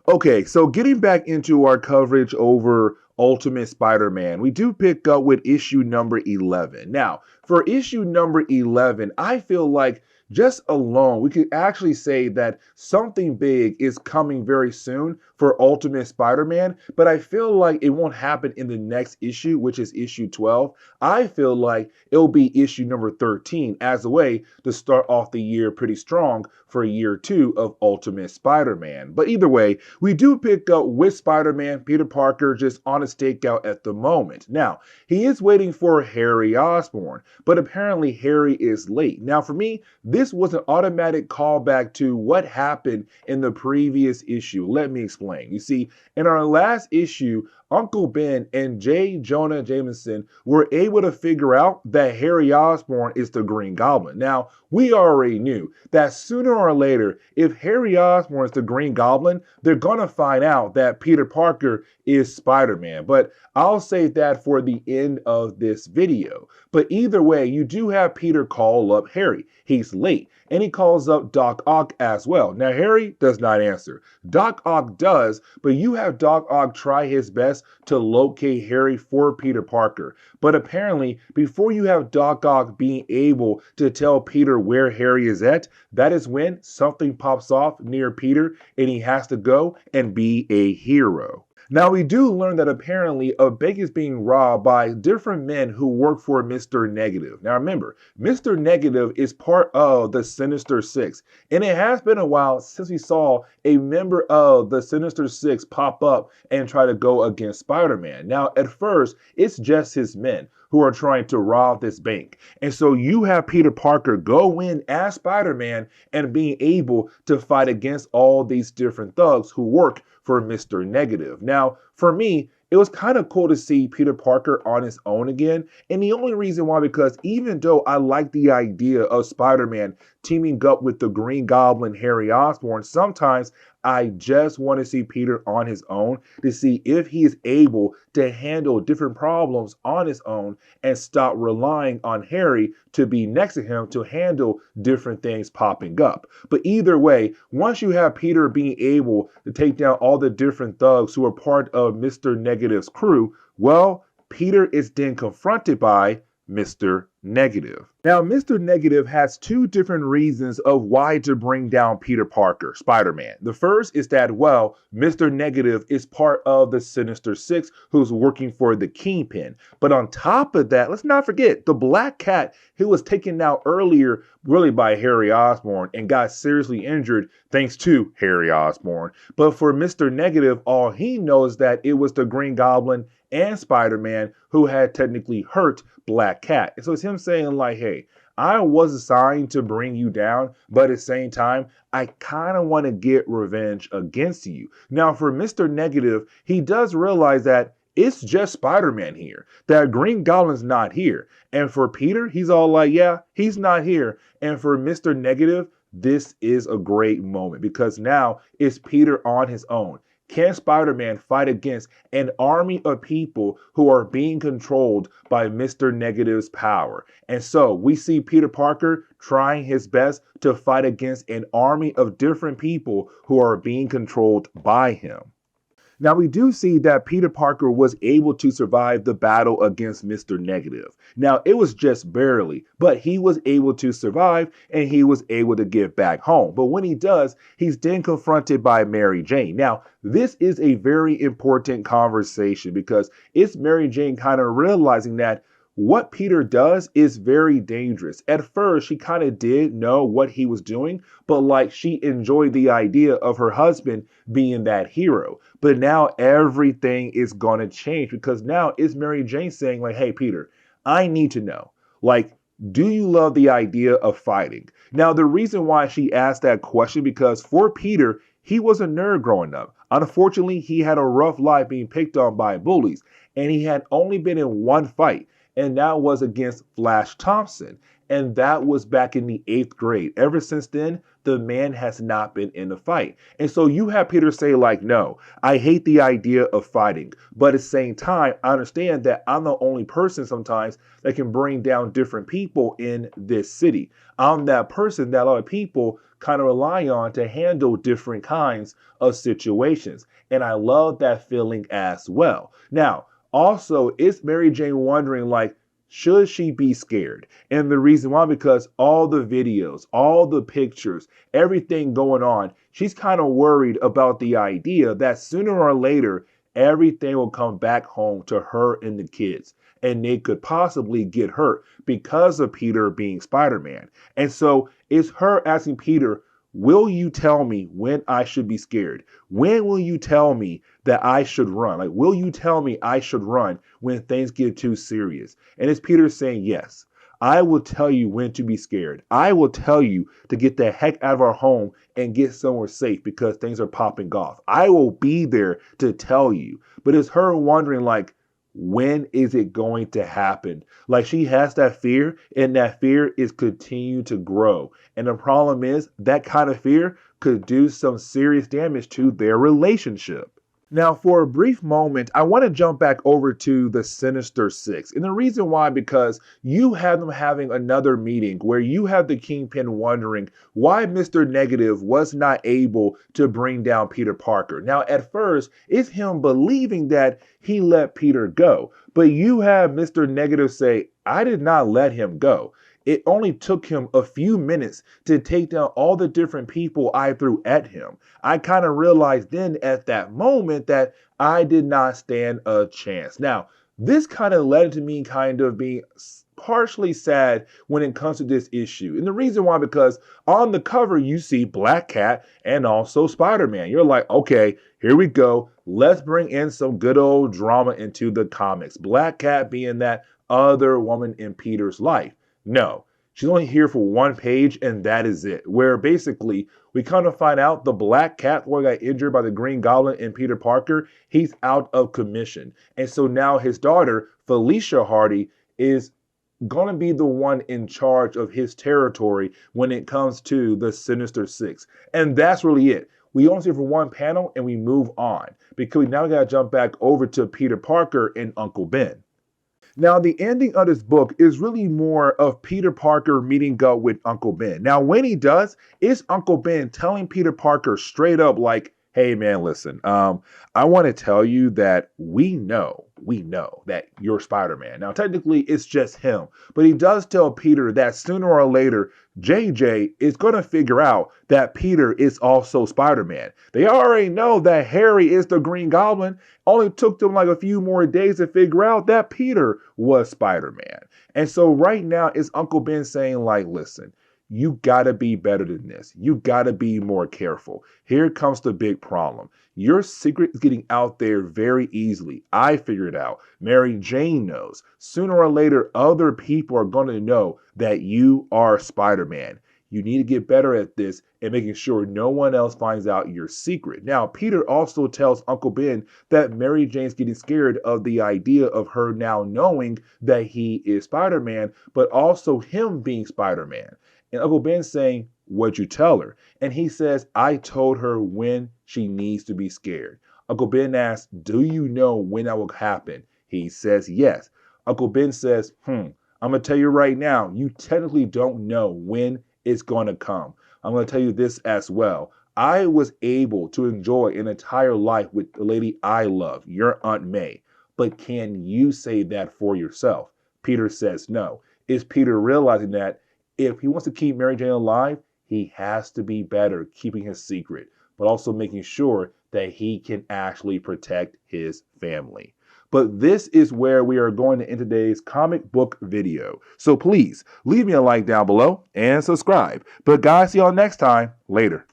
Okay, so getting back into our coverage over Ultimate Spider-Man, we do pick up with issue number 11. Now, for issue number 11, I feel like just alone, we could actually say that something big is coming very soon for Ultimate Spider-Man, but I feel like it won't happen in the next issue, which is issue 12. I feel like it'll be issue number 13 as a way to start off the year pretty strong for year 2 of Ultimate Spider-Man. But either way, we do pick up with Spider-Man, Peter Parker, just on a stakeout at the moment. Now, he is waiting for Harry Osborn, but apparently Harry is late. Now, for me, this was an automatic callback to what happened in the previous issue. Let me explain. You see, in our last issue, Uncle Ben and J. Jonah Jameson were able to figure out that Harry Osborn is the Green Goblin. Now, we already knew that sooner or later, if Harry Osborn is the Green Goblin, they're going to find out that Peter Parker is Spider-Man. But I'll save that for the end of this video. But either way, you do have Peter call up Harry. He's late, and he calls up Doc Ock as well. Now, Harry does not answer. Doc Ock does, but you have Doc Ock try his best to locate Harry for Peter Parker. But apparently, before you have Doc Ock being able to tell Peter where Harry is at, that is when something pops off near Peter and he has to go and be a hero. Now, we do learn that apparently a bank is being robbed by different men who work for Mr. Negative. Now, remember, Mr. Negative is part of the Sinister Six, and it has been a while since we saw a member of the Sinister Six pop up and try to go against Spider-Man. Now, at first, it's just his men who are trying to rob this bank. And so you have Peter Parker go in as Spider-Man and being able to fight against all these different thugs who work for Mr. Negative. Now, for me, it was kind of cool to see Peter Parker on his own again. And the only reason why, because even though I like the idea of Spider-Man teaming up with the Green Goblin Harry Osborn, sometimes I just want to see Peter on his own to see if he is able to handle different problems on his own and stop relying on Harry to be next to him to handle different things popping up. But either way, once you have Peter being able to take down all the different thugs who are part of Mr. Negative's crew, well, Peter is then confronted by Mr. Negative. Now, Mr. Negative has two different reasons of why to bring down Peter Parker, Spider-Man. The first is that, well, Mr. Negative is part of the Sinister Six who's working for the Kingpin. But on top of that, let's not forget the Black Cat who was taken out earlier really by Harry Osborn and got seriously injured thanks to Harry Osborn. But for Mr. Negative, all he knows that it was the Green Goblin and Spider-Man who had technically hurt Black Cat. And so it's him saying like, hey, I was assigned to bring you down, but at the same time, I kind of want to get revenge against you. Now, for Mr. Negative, he does realize that it's just Spider-Man here. That Green Goblin's not here. And for Peter, he's all like, yeah, he's not here. And for Mr. Negative, this is a great moment because now it's Peter on his own. Can Spider-Man fight against an army of people who are being controlled by Mr. Negative's power? And so we see Peter Parker trying his best to fight against an army of different people who are being controlled by him. Now, we do see that Peter Parker was able to survive the battle against Mr. Negative. Now, it was just barely, but he was able to survive and he was able to get back home. But when he does, he's then confronted by Mary Jane. Now, this is a very important conversation because it's Mary Jane kind of realizing that what Peter does is very dangerous. At first, she kind of did know what he was doing, but like she enjoyed the idea of her husband being that hero. But now everything is going to change because now it's Mary Jane saying like, hey, Peter, I need to know, like, do you love the idea of fighting? Now, the reason why she asked that question, because for Peter, he was a nerd growing up. Unfortunately, he had a rough life being picked on by bullies, and he had only been in one fight. And that was against Flash Thompson. And that was back in the 8th grade. Ever since then, the man has not been in a fight. And so you have Peter say like, no, I hate the idea of fighting. But at the same time, I understand that I'm the only person sometimes that can bring down different people in this city. I'm that person that a lot of people kind of rely on to handle different kinds of situations. And I love that feeling as well. Now, also, is Mary Jane wondering, like, should she be scared? And the reason why, because all the videos, all the pictures, everything going on, she's kind of worried about the idea that sooner or later, everything will come back home to her and the kids. And they could possibly get hurt because of Peter being Spider-Man. And so it's her asking Peter, will you tell me when I should be scared? When will you tell me that I should run? Like, will you tell me I should run when things get too serious? And it's Peter saying, yes, I will tell you when to be scared. I will tell you to get the heck out of our home and get somewhere safe because things are popping off. I will be there to tell you. But it's her wondering, like, when is it going to happen? Like, she has that fear, and that fear is continuing to grow. And the problem is that kind of fear could do some serious damage to their relationship. Now, for a brief moment, I want to jump back over to the Sinister Six. And the reason why, because you have them having another meeting where you have the Kingpin wondering why Mr. Negative was not able to bring down Peter Parker. Now, at first, it's him believing that he let Peter go. But you have Mr. Negative say, I did not let him go. It only took him a few minutes to take down all the different people I threw at him. I kind of realized then at that moment that I did not stand a chance. Now, this kind of led to me kind of being partially sad when it comes to this issue. And the reason why, because on the cover, you see Black Cat and also Spider-Man. You're like, okay, here we go. Let's bring in some good old drama into the comics. Black Cat being that other woman in Peter's life. No, she's only here for one page, and that is it. Where basically we kind of find out the Black Cat, who got injured by the Green Goblin and Peter Parker, he's out of commission. And so now his daughter, Felicia Hardy, is going to be the one in charge of his territory when it comes to the Sinister Six. And that's really it. We only see it for one panel and we move on because now we got to jump back over to Peter Parker and Uncle Ben. Now, the ending of this book is really more of Peter Parker meeting up with Uncle Ben. Now, when he does, it's Uncle Ben telling Peter Parker straight up like, hey, man, listen, I want to tell you that we know that you're Spider-Man. Now, technically, it's just him. But he does tell Peter that sooner or later, JJ is going to figure out that Peter is also Spider-Man. They already know that Harry is the Green Goblin. Only took them like a few more days to figure out that Peter was Spider-Man. And so right now, it's Uncle Ben saying like, listen, you gotta be better than this. You gotta be more careful. Here comes the big problem. Your secret is getting out there very easily. I figured it out. Mary Jane knows. Sooner or later, other people are going to know that you are Spider-Man. You need to get better at this and making sure no one else finds out your secret. Now, Peter also tells Uncle Ben that Mary Jane's getting scared of the idea of her now knowing that he is Spider-Man, but also him being Spider-Man. And Uncle Ben's saying, what'd you tell her? And he says, I told her when she needs to be scared. Uncle Ben asks, do you know when that will happen? He says, yes. Uncle Ben says, I'm going to tell you right now, you technically don't know when it's going to come. I'm going to tell you this as well. I was able to enjoy an entire life with the lady I love, your Aunt May. But can you say that for yourself? Peter says no. Is Peter realizing that if he wants to keep Mary Jane alive, he has to be better keeping his secret, but also making sure that he can actually protect his family. But this is where we are going to end today's comic book video. So please leave me a like down below and subscribe. But guys, see y'all next time. Later.